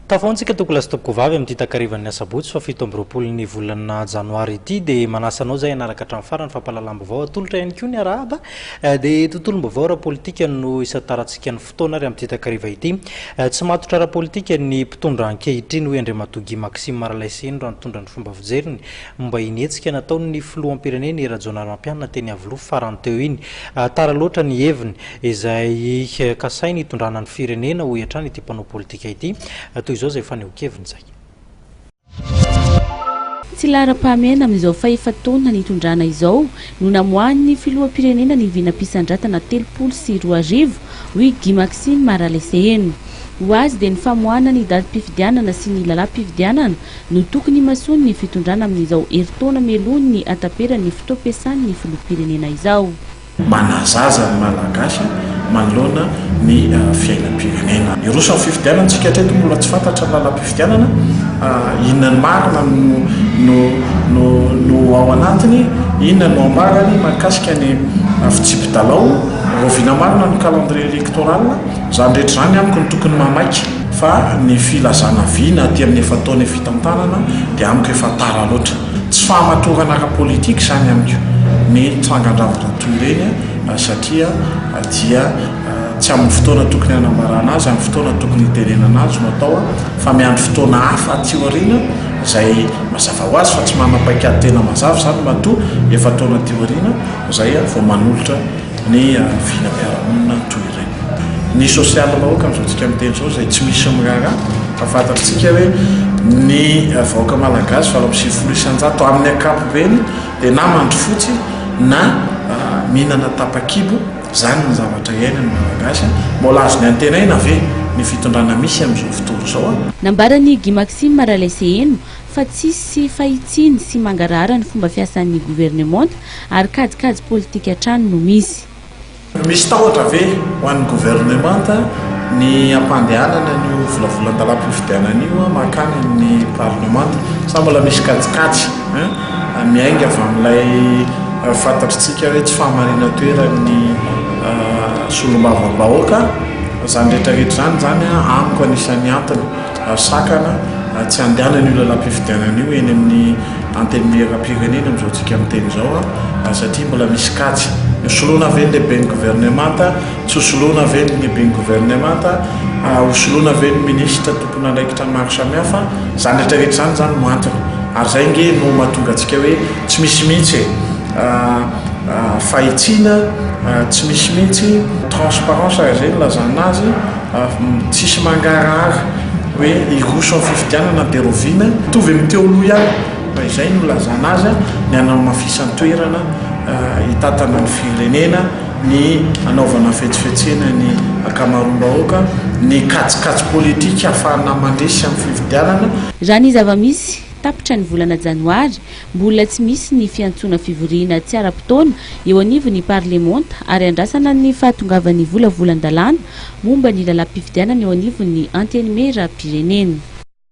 Tafontsika tokolasitoko vavy amin'ny takarivan'ny asabotsy fa 7 ny volana janoary ity dia manasanao zay anaraka hatramin'ny farany fampalalam-baovao atolotra ihany koa ny arahaba dia tontolom-baovao ara-politika no isataratsika ny fotoana ary amin'ny takariva ity tsy matotra ara-politika ny mpitondra ankehitriny hoe Andriamatogy Maxime Maralaiseny raha nitondra ny fomba fijeriny mba inetsika nataony ny filoham-pireneny Rajoelina Rampianina teny Avoloha farany teo iny tara loatra ny heviny izay kasainy hitondrana ny firenena ho hiatrany ity mpanao politika ity izao zay faneho-keviny zay. Tsy lara-pahamehana amin'izao fahefa-taona nitondrana izao no namoahany filoham-pirenena ny vinam-pisandratana 32 hoy Guy Maxime Maralaiseny. Ho azy dia ny famoahana ny datim-pifidianana sy ny lalam-pifidianana no tokony masony ny fitondrana amin'izao herintaona meloany ny ataperan'ny fotoam-piasan'ny filoham-pirenena izao. Manazaza ny malagasy manoloana ny fiainam-pirenena. Irosan'ny fifidianana tsika hatreto mbola tsy fantatra lalam-pifidianana inona ny marina no ao anatiny, inona no ambarany mahakasika ny fitsipy-dalao, roviana marina ny calendrier électoral, zany rehetra zany amiko ny tokony mamaika fa ny filazana vina aty amin'ny efa-taona fitantanana dia amiko efa tara loatra. Tsy fahamatorana ara-politika zany amiko ny tsangandravitra toy ireny satria dia tsy amin'ny fotoana tokony hanambarana azy, amin'ny fotoana tokony hitenenana azy no atao fa miandry fotoana hafa aty aoriana izay mazava ho azy fa tsy manam-paikady tena mazava zany matoa efa taona aty aoriana izay vao manolotra ny vinam-piarahamonina toy ireny. Ny sosialy vahoaka amin'izao miteny izao izay tsy misy miraharaha fa fantatritsika hoe ny vahoaka malagasy 770 amin'ny ankapobeny dia na mandry fotsy na mihinana tapa-kibo, zany ny zavatra iainany malagasy mbola azony antenaina ve ny fitondrana misy amin'izao fotoana izao. Nambarany Guy Maxime Maralaiseny fa tsisy fahitsiny sy mangarahara ny fomba fiasan'ny gouvernement ary kajikajy politika hatrany no misy. Misy tahotra ve ho an'ny gouvernement ny ampandehanana ny volavolan-dalam-pifidianana io makany ny parlement sa mbola misy kajikajy miainga avy amin'ilay fantatritsika hoe tsy fahamarina toerany solombavam-bahoaka zany rehetrarehetra zany amiko anisan'ny antony sakana tsy andehanany io lalam-pifidianana io eny amin'ny antenimieram-pirenena amin'izao tsika miteny izao satria mbola misy kajy soloana ve ny lehiben'ny gouvernement, tsy hosoloana ve ny lehiben'ny gouvernement, hosoloana ve ny ministra tompony andraikitra maro samihafa, zany rehetrarehetra zany no antony. Ary zay nge no mahatonga antsika hoe tsy misy mihitsy fahitsina, tsy misy mihitsy transparence zay no lazana azy, tsisy mangarahara hoe iroso amin'ny fifidianana dia roviana mitovy amin'ny teo aloha ihany fa izay no lazana azy ny hanao mafisany toerana hitatana ny firenena, ny anaovana fetsifetsena ny akamaroam-bahoaka, ny kajikajy politika ahafahana mandresy amin'ny fifidianana. Raha ny zava-misy tapitra ny volana janoary mbola tsy misy ny fiantsona fivoriana tsy ara-potoana eo anivon'ny parlementa ary andrasana ny fahatongavan'ny volavolan-dalàna momba ny lalam-pifidianana eo anivon'ny antenimieram-pirenena.